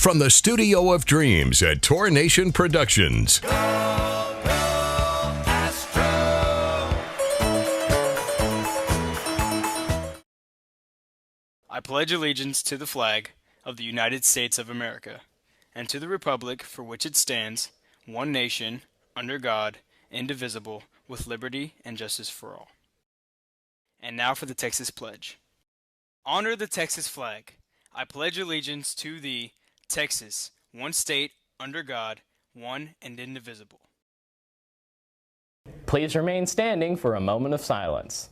from the Studio of Dreams at Tour Nation Productions. Go, Astro! I pledge allegiance to the flag of the United States of America, and to the republic for which it stands, one nation, under God, indivisible, with liberty and justice for all. And now for the Texas Pledge. Honor the Texas flag. I pledge allegiance to the Texas, one state, under God, one and indivisible. Please remain standing for a moment of silence.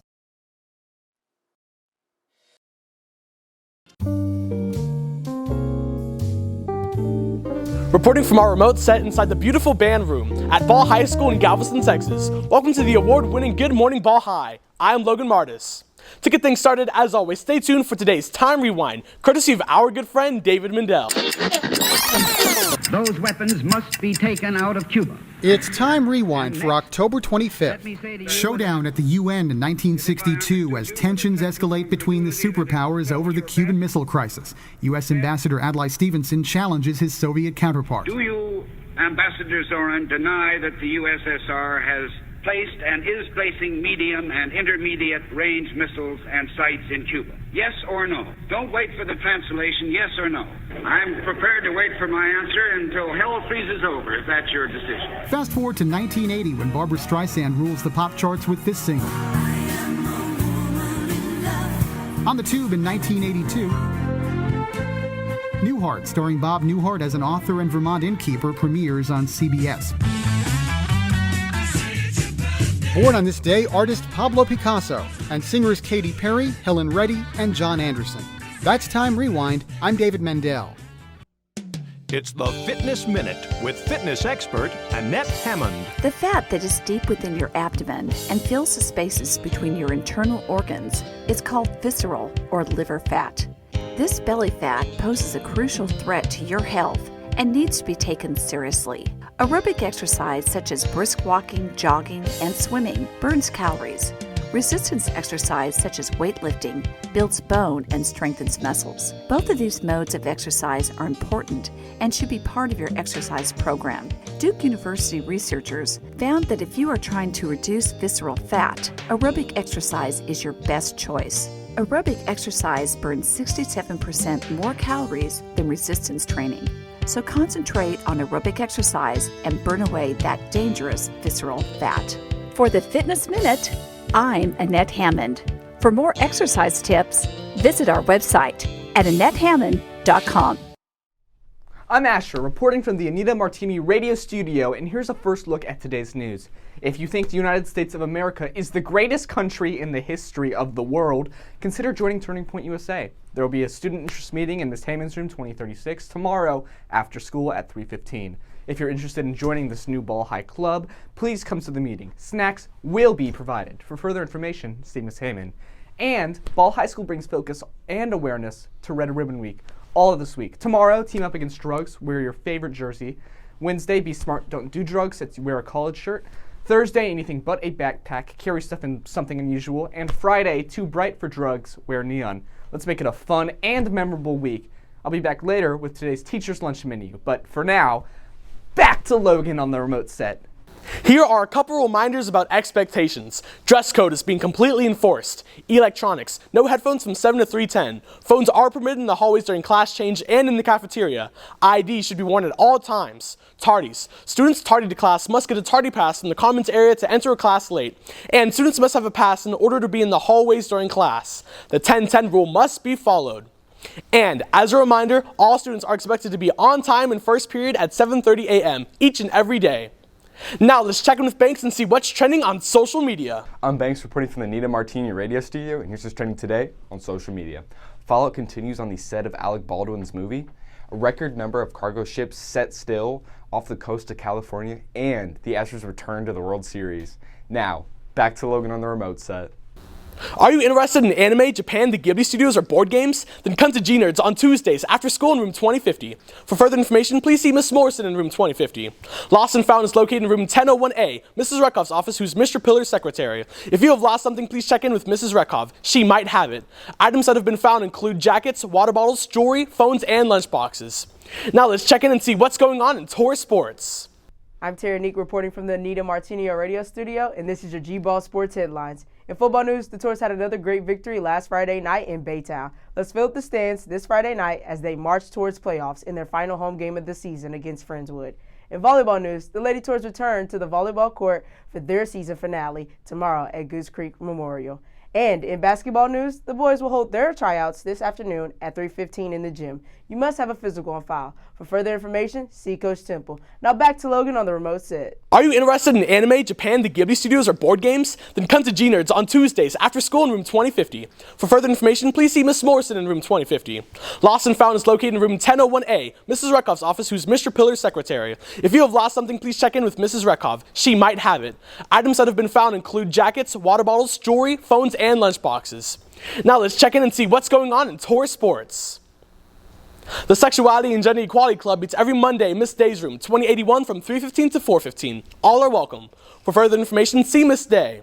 Reporting from our remote set inside the beautiful band room at Ball High School in Galveston, Texas. Welcome to the award-winning Good Morning Ball High. I'm Logan Martis. To get things started, as always, stay tuned for today's Time Rewind, courtesy of our good friend David Mendel. Those weapons must be taken out of Cuba. It's Time Rewind for October 25th. Showdown at the UN in 1962 as tensions escalate between the superpowers over the Cuban Missile Crisis. U.S. Ambassador Adlai Stevenson challenges his Soviet counterpart. Do you, Ambassador Zorin, deny that the USSR has placed and is placing medium and intermediate range missiles and sites in Cuba? Yes or no? Don't wait for the translation, yes or no. I'm prepared to wait for my answer until hell freezes over, if that's your decision. Fast forward to 1980 when Barbra Streisand rules the pop charts with this single. On the Tube in 1982, Newhart, starring Bob Newhart as an author and Vermont innkeeper, premieres on CBS. Born on this day, artist Pablo Picasso and singers Katy Perry, Helen Reddy, and John Anderson. That's Time Rewind. I'm David Mendel. It's the Fitness Minute with fitness expert Annette Hammond. The fat that is deep within your abdomen and fills the spaces between your internal organs is called visceral or liver fat. This belly fat poses a crucial threat to your health and needs to be taken seriously. Aerobic exercise such as brisk walking, jogging, and swimming burns calories. Resistance exercise such as weightlifting builds bone and strengthens muscles. Both of these modes of exercise are important and should be part of your exercise program. Duke University researchers found that if you are trying to reduce visceral fat, aerobic exercise is your best choice. Aerobic exercise burns 67% more calories than resistance training. So concentrate on aerobic exercise and burn away that dangerous visceral fat. For the Fitness Minute, I'm Annette Hammond. For more exercise tips, visit our website at AnnetteHammond.com. I'm Asher, reporting from the Anita Martini radio studio, and here's a first look at today's news. If you think the United States of America is the greatest country in the history of the world, consider joining Turning Point USA. There will be a student interest meeting in Ms. Hammond's room 2036 tomorrow after school at 3:15. If you're interested in joining this new Ball High Club, please come to the meeting. Snacks will be provided. For further information, see Ms. Hammond. And Ball High School brings focus and awareness to Red Ribbon Week all of this week. Tomorrow, team up against drugs, wear your favorite jersey. Wednesday, be smart, don't do drugs, wear a college shirt. Thursday, anything but a backpack, carry stuff in something unusual. And Friday, too bright for drugs, wear neon. Let's make it a fun and memorable week. I'll be back later with today's teacher's lunch menu, but for now, back to Logan on the remote set. Here are a couple reminders about expectations. Dress code is being completely enforced. Electronics, no headphones from 7 to 3:10. Phones are permitted in the hallways during class change and in the cafeteria. ID should be worn at all times. Tardies. Students tardy to class must get a tardy pass from the commons area to enter a class late. And students must have a pass in order to be in the hallways during class. The 10-10 rule must be followed. And as a reminder, all students are expected to be on time in first period at 7:30 a.m. each and every day. Now let's check in with Banks and see what's trending on social media. I'm Banks reporting from the Anita Martini radio studio, and here's what's trending today on social media. Fallout continues on the set of Alec Baldwin's movie. A record number of cargo ships set still off the coast of California, and the Astros return to the World Series. Now, back to Logan on the remote set. Are you interested in anime, Japan, the Ghibli Studios, or board games? Then come to G-Nerds on Tuesdays after school in room 2050. For further information, please see Miss Morrison in room 2050. Lost and Found is located in room 1001A, Mrs. Rekov's office, who's Mr. Pillar's secretary. If you have lost something, please check in with Mrs. Rekov. She might have it. Items that have been found include jackets, water bottles, jewelry, phones, and lunchboxes. Now let's check in and see what's going on in tour sports. I'm Terranique reporting from the Anita Martini radio studio, and this is your G-Ball Sports headlines. In football news, the Tours had another great victory last Friday night in Baytown. Let's fill up the stands this Friday night as they march towards playoffs in their final home game of the season against Friendswood. In volleyball news, the Lady Tours return to the volleyball court for their season finale tomorrow at Goose Creek Memorial. And in basketball news, the boys will hold their tryouts this afternoon at 3:15 in the gym. You must have a physical on file. For further information, see Coach Temple. Now back to Logan on the remote set. Are you interested in anime, Japan, the Ghibli Studios, or board games? Then come to G-Nerds on Tuesdays after school in room 2050. For further information, please see Miss Morrison in room 2050. Lost and Found is located in room 1001A, Mrs. Rekov's office, who's Mr. Pillar's secretary. If you have lost something, please check in with Mrs. Rekov. She might have it. Items that have been found include jackets, water bottles, jewelry, phones, and lunchboxes. Now let's check in and see what's going on in tour sports. The Sexuality and Gender Equality Club meets every Monday in Miss Day's room, 2081 from 3:15 to 4:15. All are welcome. For further information, see Miss Day.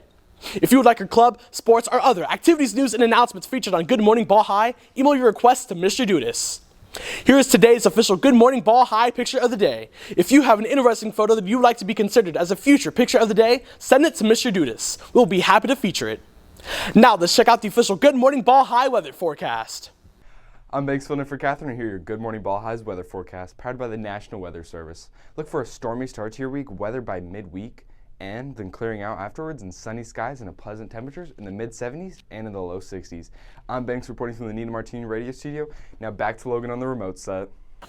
If you would like your club, sports, or other activities, news, and announcements featured on Good Morning Ball High, email your requests to Mr. Dudis. Here is today's official Good Morning Ball High picture of the day. If you have an interesting photo that you would like to be considered as a future picture of the day, send it to Mr. Dudis. We'll be happy to feature it. Now let's check out the official Good Morning Ball High weather forecast. I'm Banks filling in for Catherine, and here are your Good Morning Ball Highs weather forecast, powered by the National Weather Service. Look for a stormy start to your week, weather by midweek, and then clearing out afterwards, and sunny skies and pleasant temperatures in the mid-70s and in the low 60s. I'm Banks reporting from the Anita Martini radio studio. Now back to Logan on the remote set.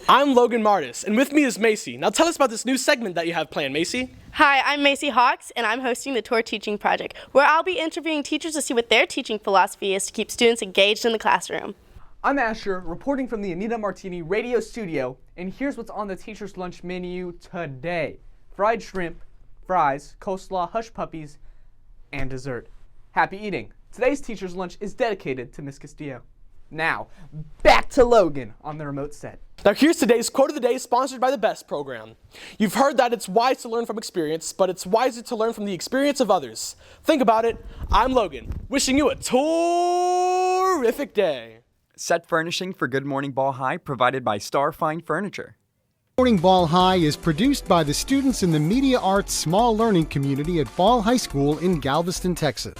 I'm Logan Martis, and with me is Macy. Now tell us about this new segment that you have planned, Macy. Hi, I'm Macy Hawks, and I'm hosting the Tour Teaching Project, where I'll be interviewing teachers to see what their teaching philosophy is to keep students engaged in the classroom. I'm Asher, reporting from the Anita Martini radio studio, and here's what's on the teacher's lunch menu today. Fried shrimp, fries, coleslaw, hush puppies, and dessert. Happy eating. Today's teacher's lunch is dedicated to Miss Castillo. Now, back to Logan on the remote set. Now here's today's quote of the day, sponsored by the BEST program. You've heard that it's wise to learn from experience, but it's wiser to learn from the experience of others. Think about it. I'm Logan, wishing you a terrific day. Set furnishing for Good Morning Ball High provided by Starfine Furniture. Morning Ball High is produced by the students in the Media Arts Small Learning Community at Ball High School in Galveston, Texas.